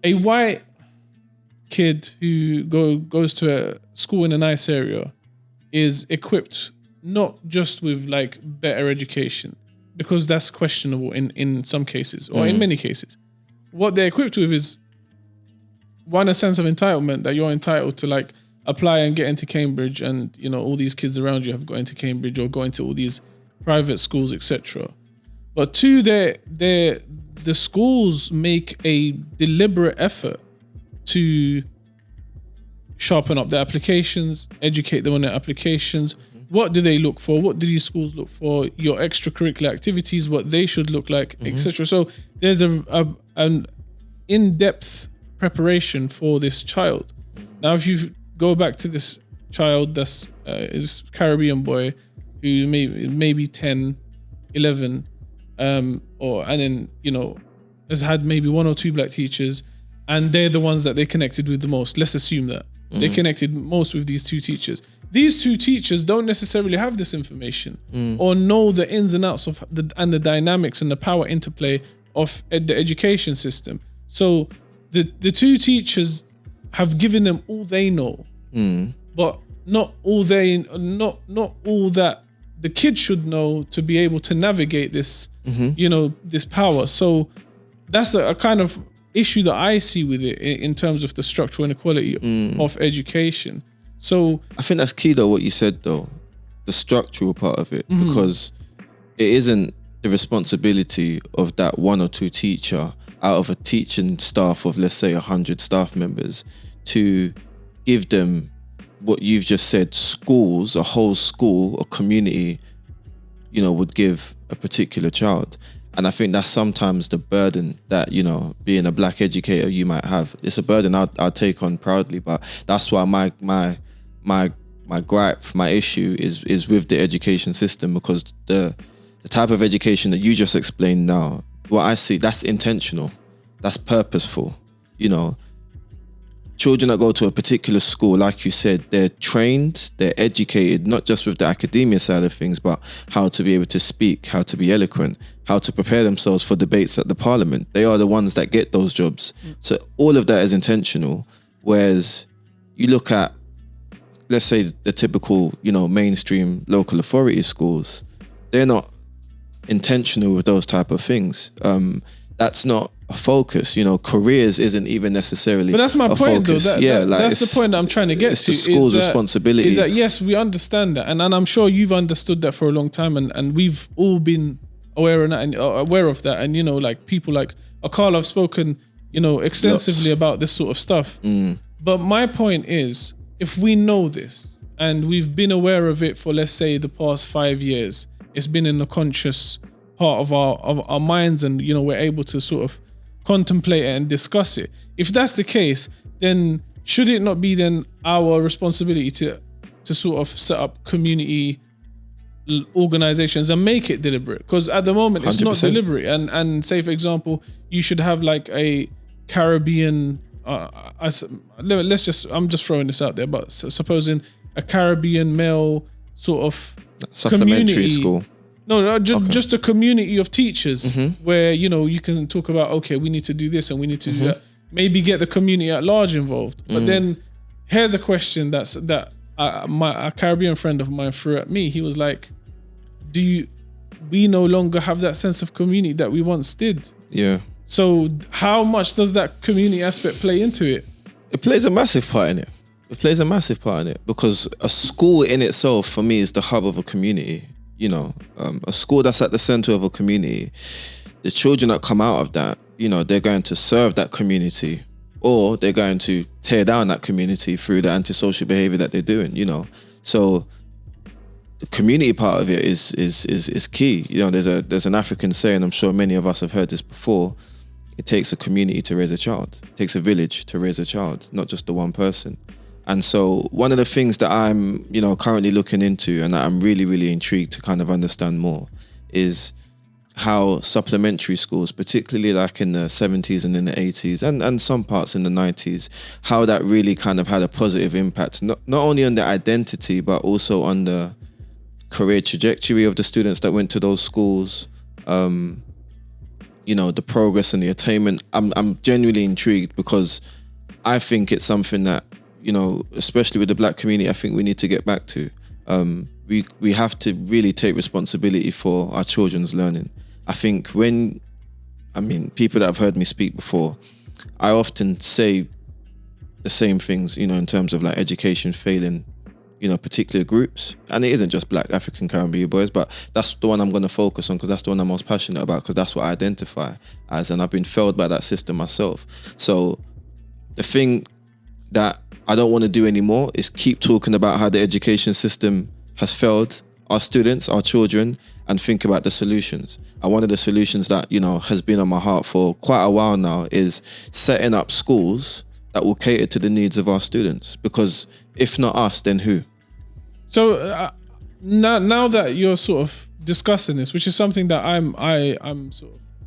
a white kid who goes to a school in a nice area is equipped not just with like better education, because that's questionable in some cases or in many cases. What they're equipped with is one, a sense of entitlement that you're entitled to like apply and get into Cambridge, and you know all these kids around you have got into Cambridge or going to all these private schools, etc. But two, the schools make a deliberate effort to sharpen up their applications, educate them on their applications. What do they look for? What do these schools look for? Your extracurricular activities, what they should look like, etc. So there's an in-depth preparation for this child. Now, if you go back to this child, that's this Caribbean boy who maybe 10, 11, and then you know has had maybe one or two black teachers, and they're the ones that they connected with the most. Let's assume that they connected most with these two teachers. These two teachers don't necessarily have this information or know the ins and outs of the dynamics and the power interplay of the education system. So the two teachers have given them all they know, but not all that the kid should know to be able to navigate this, you know, this power. So that's a kind of issue that I see with it in terms of the structural inequality of education. So I think that's key though, what you said though, the structural part of it, because it isn't the responsibility of that one or two teacher out of a teaching staff of, let's say, 100 staff members to give them what you've just said, schools, a whole school, a community, you know, would give a particular child. And I think that's sometimes the burden that, you know, being a black educator you might have. It's a burden I'll take on proudly, but that's why my gripe, my issue is with the education system, because the type of education that you just explained now, what I see, that's intentional, that's purposeful. You know, children that go to a particular school, like you said, they're trained, they're educated, not just with the academia side of things, but how to be able to speak, how to be eloquent, how to prepare themselves for debates at the parliament. They are the ones that get those jobs. So all of that is intentional. Whereas you look at, let's say, the typical, you know, mainstream local authority schools, they're not intentional with those type of things. That's not a focus, you know. Careers isn't even necessarily. But that's my point, focus. Though. That's the point that I'm trying to get to. It's the school's responsibility. Is that yes, we understand that, and I'm sure you've understood that for a long time, and we've all been aware of that, and you know, like people like Akal have spoken, you know, extensively about this sort of stuff. But my point is, if we know this and we've been aware of it for, let's say, the past 5 years, it's been in the conscious part of our minds, and you know, we're able to sort of contemplate it and discuss it. If that's the case, then should it not be then our responsibility to sort of set up community organizations and make it deliberate? Because at the moment it's 100%. Not deliberate. And say, for example, you should have like a Caribbean. I'm just throwing this out there, but supposing a Caribbean male sort of supplementary community, school. No, just a community of teachers where, you know, you can talk about, okay, we need to do this and we need to do that. Maybe get the community at large involved. But then here's a question that a Caribbean friend of mine threw at me. He was like, we no longer have that sense of community that we once did. Yeah. So how much does that community aspect play into it? It plays a massive part in it. Because a school in itself, for me, is the hub of a community. You know, a school that's at the center of a community, the children that come out of that, you know, they're going to serve that community, or they're going to tear down that community through the antisocial behavior that they're doing, you know. So the community part of it is key. You know, there's an African saying, I'm sure many of us have heard this before: it takes a community to raise a child. It takes a village to raise a child, not just the one person. And so one of the things that I'm, you know, currently looking into, and that I'm really, really intrigued to kind of understand more, is how supplementary schools, particularly like in the 70s and in the 80s and some parts in the 90s, how that really kind of had a positive impact, not only on the identity, but also on the career trajectory of the students that went to those schools. you know, the progress and the attainment. I'm genuinely intrigued because I think it's something that, you know, especially with the black community, I think we need to get back to. We have to really take responsibility for our children's learning. I think people that have heard me speak before, I often say the same things, you know, in terms of like education failing, you know, particular groups. And it isn't just black, African, Caribbean boys, but that's the one I'm going to focus on because that's the one I'm most passionate about, because that's what I identify as, and I've been failed by that system myself. So the thing that I don't want to do anymore is keep talking about how the education system has failed our students, our children, and think about the solutions. And one of the solutions that, you know, has been on my heart for quite a while now is setting up schools that will cater to the needs of our students. Because if not us, then who? So now that you're sort of discussing this, which is something that I'm sort of